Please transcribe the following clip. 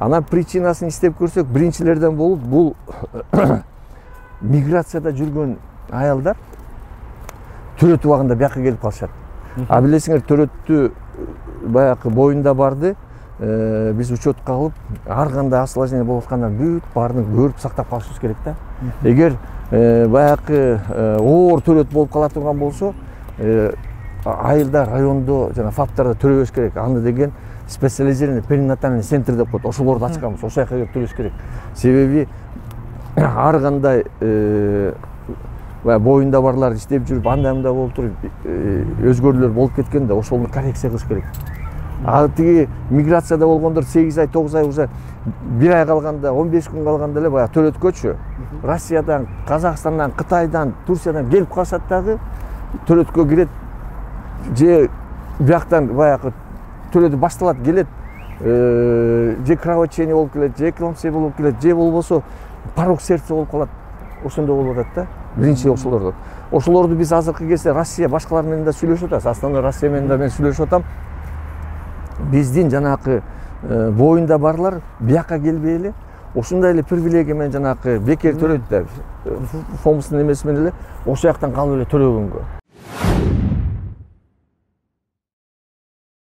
Анан причинасын иштеп көрсөк, биринчилерден болуп бул миграцияда жүргөн аялдар төрөт убагында бияка келип калышат. А билесиңер, төрөттү баягы боюнда барды биз учетка алып, ар кандай осложнение болуп аткандан бүт баарын көрүп сактап калышыбыз керек да. Эгер баягы оор төрөт болуп кала турган болсо, айылда, райондо жана ФАПтарда төрөбөш керек. Аны деген специализированный перинатальный центр деп коет. Ошолорду ачканбыз. Ошол жака келип төрөбөш керек. Себеби ар кандай боюнда барлар иштеп жүрүп, андай-мындай болуп туруп, өзгөрүүлөр болуп кеткенде ошолду коррекция кылыш керек. А тиги миграцияда болгондор 8 ай, 9 ай уже 1 ай калганда, 15 күн калганда эле баягы төрөткөчү Россиядан, Казакстандан, Кытайдан, Турциядан келип калышат дагы төрөткө кирет. Же бияктан баягы төрөтү башталат, келет, же кровотечение болуп келет, же эклампсия болуп келет, же болбосо порог сердца болуп калат. Ошондой болуп атат да. Биринчи ошолорду биз азыркы кезде Россия башкалар менен да сүйлөшүп атабыз. Основной Россия менен да мен сүйлөшүп атам. Биздин жанакы боюнда барлар бияка келбей эле ушундай эле привилегия менен жанакы бекер төрөйт да. Фомустун эмеси менен эле ошол жактан калып эле төрөгөнгө.